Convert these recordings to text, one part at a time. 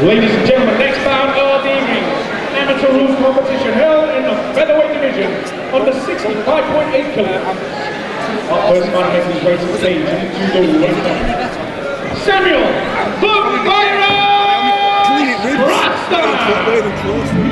Ladies and gentlemen, next bout of the evening, amateur rules competition held in the featherweight division under 65.8 kilograms. Our first man makes his way to the stage into the ring. Samuel the Fire Sprotson!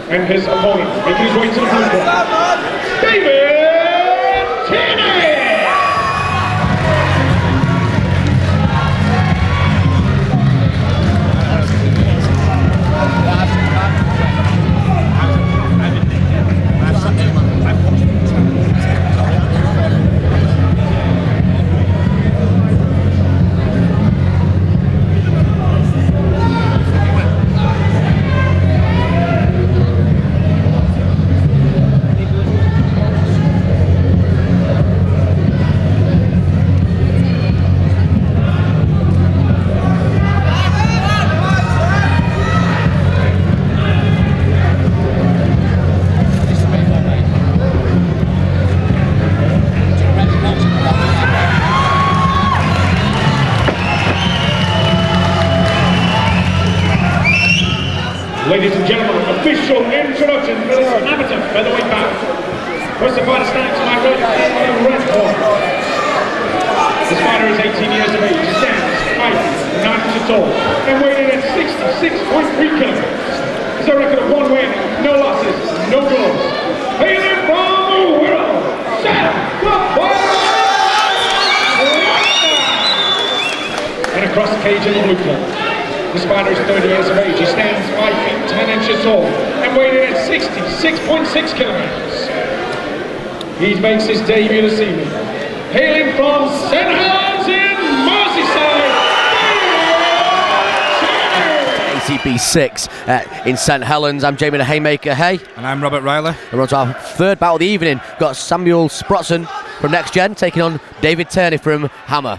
And his opponent, making his way to the blue corner, Tierney! Ladies and gentlemen, official introduction for this amateur featherweight bout. First the fighter stands to my right on the red corner. This fighter is 18 years of age. He stands 5 feet 9 inches tall and weighing in at 66.3 kilograms. He's a record of 1 win, no losses, no draws. Hailing from the world, Sam the Fire! And across the cage in the blue corner. This fighter is 30 years of age. He stands 5 feet 10 inches tall and weighing in at 66.6 kilograms. He makes his debut this evening. Hailing from St. Helens in Merseyside, ACB 6 in St. Helens. I'm Jamie the Haymaker, hey. And I'm Robert Riley. We're on to our third bout of the evening. Got Samuel Sprotson from Next Gen taking on David Tierney from Hammer.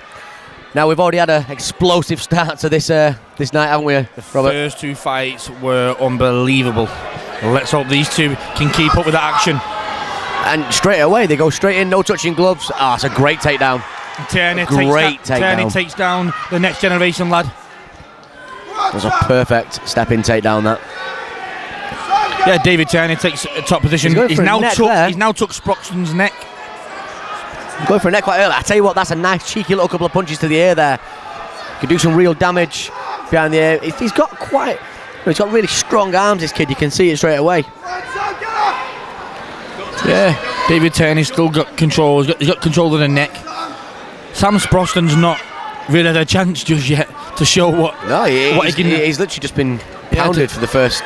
Now we've already had an explosive start to this this night, haven't we, Robert? The first two fights were unbelievable. Let's hope these two can keep up with the action. And straight away they go straight in, no touching gloves. Ah, it's a great takedown. Tierney takes down the Next Generation lad. That was a perfect step-in takedown, that. Yeah, David Tierney takes a top position. He's now took Sprotson's neck. Going for a neck quite early. I tell you what, that's a nice cheeky little couple of punches to the ear there. Could do some real damage behind the ear. He's got really strong arms, this kid. You can see it straight away. Yeah, David Tierney's still got control. He's got control of the neck. Sam Sprotson's not really had a chance just yet to show what he can do. He's literally just been pounded for the first.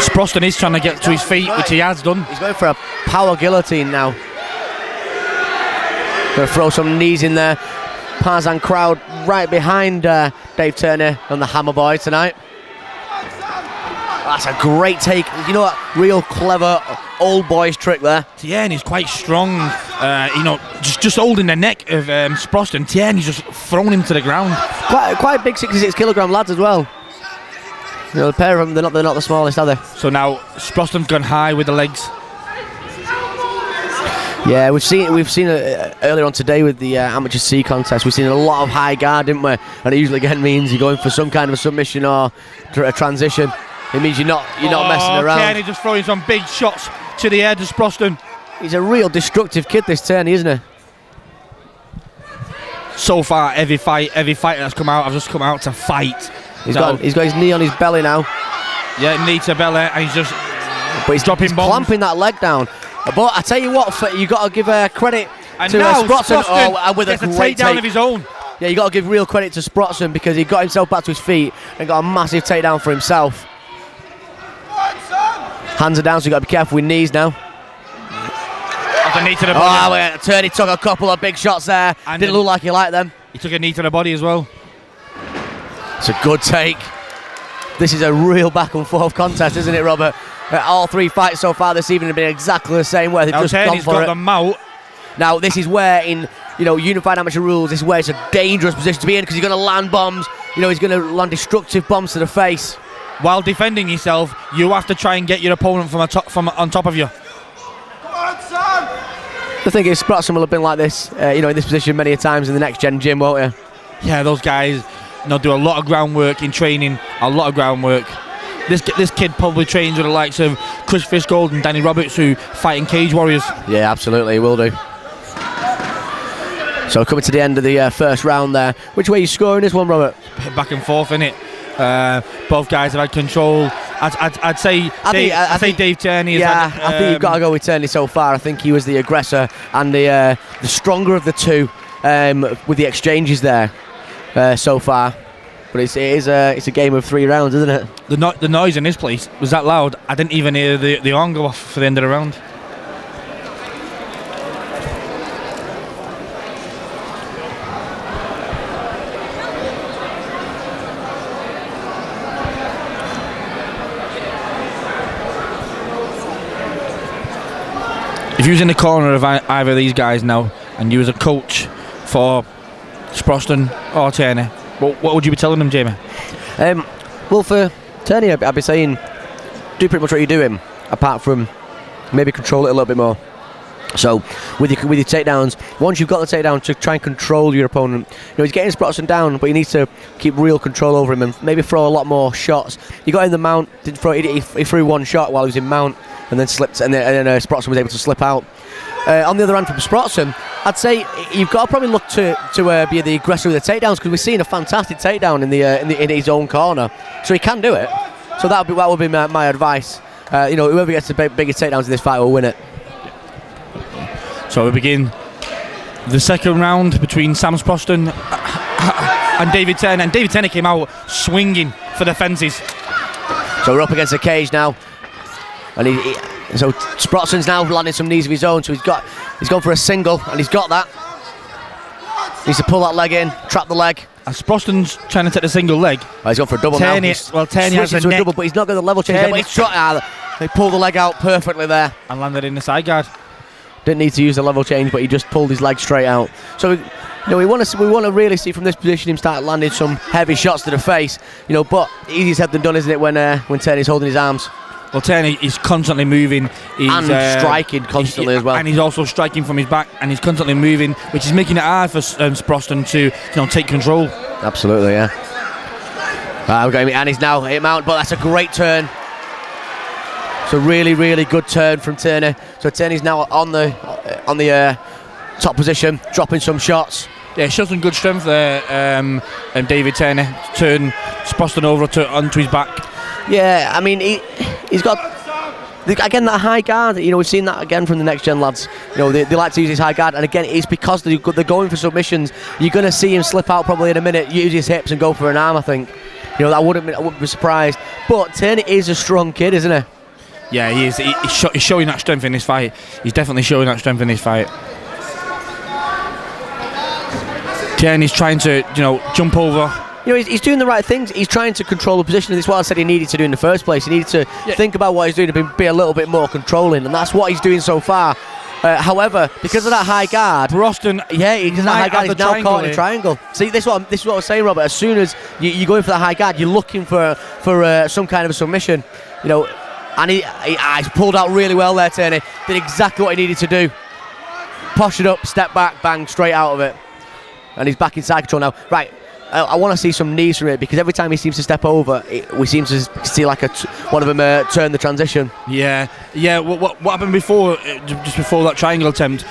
Sprotson is trying to get to his feet, which he has done. He's going for a power guillotine now. Going to throw some knees in there. Tarzan crowd right behind Dave Tierney and the Hammer Boy tonight. That's a great take. You know what? Real clever old boys trick there. Tierney's quite strong. Just holding the neck of Sprotson. Tierney's just thrown him to the ground. Quite big 66 kilogram lads as well. You know, the pair of them, they're not the smallest, are they? So now Sprotson's gone high with the legs. Yeah, we've seen earlier on today with the Amateur C contest. We've seen a lot of high guard, didn't we? And it usually again means you're going for some kind of a submission or a transition. It means you're not messing around. Tierney just throwing some big shots to the head of Sprotson. He's a real destructive kid, this Tierney, isn't he? So far, every fighter that's come out, I've just come out to fight. He's got his knee on his belly now. Yeah, knee to belly, and he's just. But he's dropping bombs. clamping that leg down. But I tell you what, you got to give credit and to now Sprotson with a great takedown of his own. Yeah, you got to give real credit to Sprotson because he got himself back to his feet and got a massive takedown for himself. Hands are down, so you got to be careful with knees now. A knee to the body. Oh, Tierney took a couple of big shots there. And didn't look like he liked them. He took a knee to the body as well. It's a good take. This is a real back and forth contest, isn't it, Robert? All three fights so far this evening have been exactly the same, where they've just gone for got it. them out. Now, this is where, in unified amateur rules, this is where it's a dangerous position to be in because he's going to land bombs. He's going to land destructive bombs to the face. While defending yourself, you have to try and get your opponent from on top of you. The thing is, Sprotson will have been like this, in this position many a times in the next gen gym, won't he? Yeah, those guys, do a lot of groundwork in training, a lot of groundwork. This kid probably trains with the likes of Chris Fishgold and Danny Roberts, who fight in Cage Warriors. Yeah, absolutely, he will do. So coming to the end of the first round there, which way are you scoring this one, Robert? Back and forth, innit? Both guys have had control. I'd say Dave Tierney. Yeah, I think you've got to go with Tierney so far. I think he was the aggressor and the stronger of the two with the exchanges there so far. But it's a game of 3 rounds, isn't it? The noise in this place was that loud. I didn't even hear the horn go off for the end of the round. If you was in the corner of either of these guys now, and you was a coach for Sprotson or Tierney, what would you be telling them, Jamie? Well, for Tierney, I'd be saying, do pretty much what you're doing, apart from maybe control it a little bit more. So, with your takedowns, once you've got the takedown, to try and control your opponent. He's getting Sprotson down, but you need to keep real control over him and maybe throw a lot more shots. You got in the mount, didn't throw. He threw one shot while he was in mount, and then slipped, and then Sprotson was able to slip out. On the other hand, from Sprotson, I'd say you've got to probably look to be the aggressor with the takedowns, because we've seen a fantastic takedown in his own corner, so he can do it. So that would be my advice. Whoever gets the biggest takedowns in this fight will win it. So we begin the second round between Sam Sprotson and David Tierney. And David Tierney came out swinging for the fences. So we're up against the cage now, and so Sprotson's now landing some knees of his own. So he's gone for a single, and he's got that. Needs to pull that leg in, trap the leg. And Sprotson's trying to take the single leg. Oh, he's gone for a double now. Tierney has a neck. Double, but he's not got the level change. They pulled the leg out perfectly there and landed in the side guard. Didn't need to use the level change, but he just pulled his leg straight out. So we want to really see from this position him start landing some heavy shots to the face. But easier said than done, isn't it? When Tierney's holding his arms. Well, Tierney is constantly moving. And striking constantly as well. And he's also striking from his back, and he's constantly moving, which is making it hard for Sprotson to take control. Absolutely, yeah. We're going, and he's now hit mount, but that's a great turn. It's a really, really good turn from Tierney. So Tierney's now on the top position, dropping some shots. Yeah, shows some good strength there. And David Tierney turn Sprotson over onto his back. Yeah, I mean he's got again that high guard. We've seen that again from the next gen lads. They like to use his high guard, and again it's because they're going for submissions. You're going to see him slip out probably in a minute, use his hips and go for an arm. I think. I wouldn't be surprised. But Tierney is a strong kid, isn't he? Yeah, he is. He's showing that strength in this fight. He's definitely showing that strength in this fight. Tierney's trying to, jump over. He's doing the right things. He's trying to control the position, and it's what I said he needed to do in the first place. He needed to think about what he's doing to be a little bit more controlling, and that's what he's doing so far. However, because of that high guard, Sprotson, he's now caught in a triangle. See, this is what I was saying, Robert. As soon as you go in for that high guard, you're looking for some kind of a submission, and he pulled out really well there. Tierney did exactly what he needed to do. Posh it up, step back, bang, straight out of it, and he's back in side control now. Right, I want to see some knees from it, because every time he seems to step over, we seem to see like one of them turn the transition. Yeah. What happened before, just before that triangle attempt?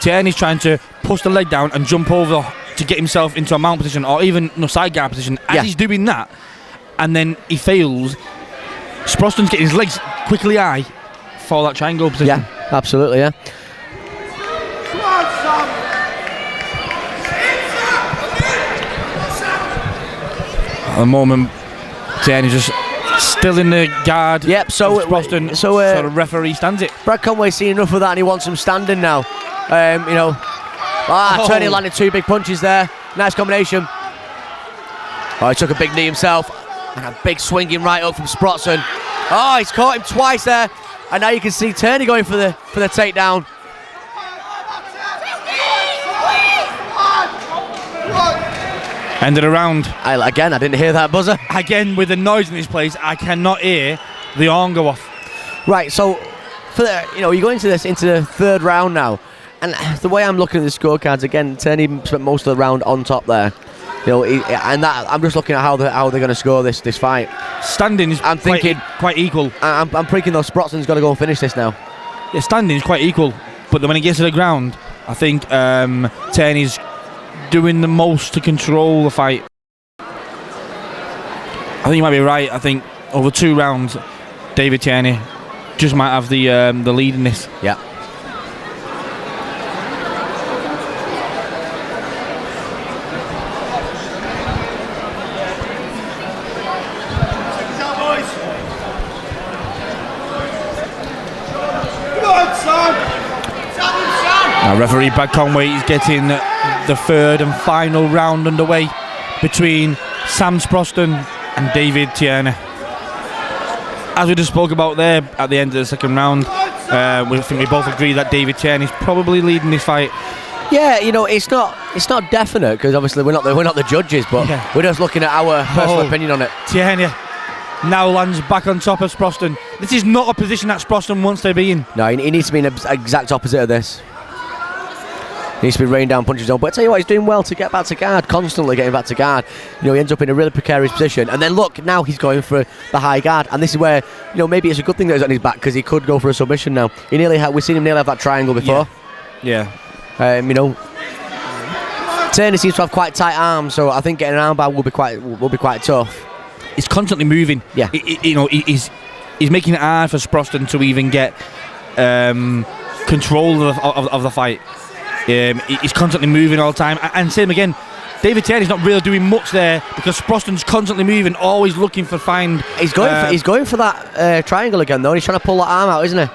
Tierney's trying to push the leg down and jump over to get himself into a mount position, or even side guard position. As he's doing that, and then he fails, Sprotson's getting his legs quickly high for that triangle position. Yeah, absolutely. Yeah. At the moment, Tierney's just still in the guard. Yep. So Sprotson, so the referee stands it. Brad Conway's seen enough of that, and he wants him standing now. Tierney landed 2 big punches there. Nice combination. Oh, he took a big knee himself, and a big swinging right up from Sprotson. Oh, he's caught him twice there, and now you can see Tierney going for the takedown. End of the round. Again, I didn't hear that buzzer. Again, with the noise in this place, I cannot hear the horn go off. Right, so you're going into the 3rd round now, and the way I'm looking at the scorecards, again, Tierney spent most of the round on top there. I'm just looking at how they're going to score this fight. Standing is quite equal. I'm thinking though Sprotson's got to go and finish this now. Yeah, standing is quite equal, but when he gets to the ground, I think Tierney's doing the most to control the fight. I think you might be right. I think over 2 rounds, David Tierney just might have the lead in this. Yeah. Now, referee Brad Conway is getting the 3rd and final round underway between Sam Sprotson and David Tierney. As we just spoke about there at the end of the 2nd round, we think we both agree that David Tierney's probably leading this fight. Yeah, it's not definite, because obviously we're not the judges, but we're just looking at our personal opinion on it. Tierney now lands back on top of Sprotson. This is not a position that Sprotson wants to be in. No, he needs to be in the exact opposite of this. He needs to be raining down punches on. But I tell you what, he's doing well to get back to guard, constantly getting back to guard. He ends up in a really precarious position. And then look, now he's going for the high guard. And this is where, maybe it's a good thing that he's on his back, because he could go for a submission now. We've seen him nearly have that triangle before. Yeah. Tierney seems to have quite tight arms, so I think getting an armbar will be quite tough. He's constantly moving. Yeah. He's making it hard for Sprotson to even get control of the fight. He's constantly moving all the time, and same again, David Tierney's not really doing much there, because Sprotson's constantly moving, always looking for find. He's going for that triangle again though. He's trying to pull that arm out, isn't he?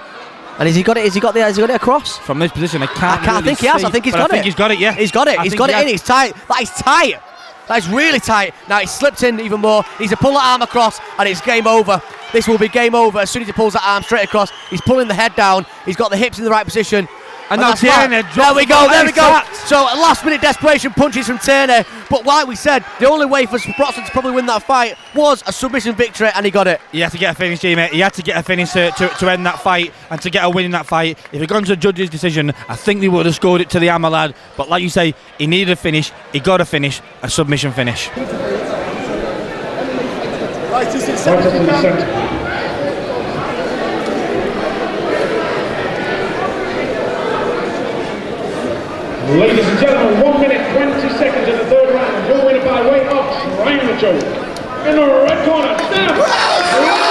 And has he got it across? From this position, I can't really think he has. I think he's got it. He's got it, yeah. He's got it. He's got it in. It's tight. That is tight. That is really tight. Now it's slipped in even more. He's to pull that arm across, and it's game over. This will be game over as soon as he pulls that arm straight across. He's pulling the head down. He's got the hips in the right position. And now Tierney drops. There we go. So last minute desperation punches from Tierney. But like we said, the only way for Sprotson to probably win that fight was a submission victory, and he got it. He had to get a finish, mate. He had to get a finish to end that fight and to get a win in that fight. If he'd gone to a judge's decision, I think they would have scored it to the hammer lad. But like you say, he needed a finish. He got a finish, a submission finish. Ladies and gentlemen, 1 minute 20 seconds in the 3rd round. Your winner by way of triangle choke. In the red corner, Sam.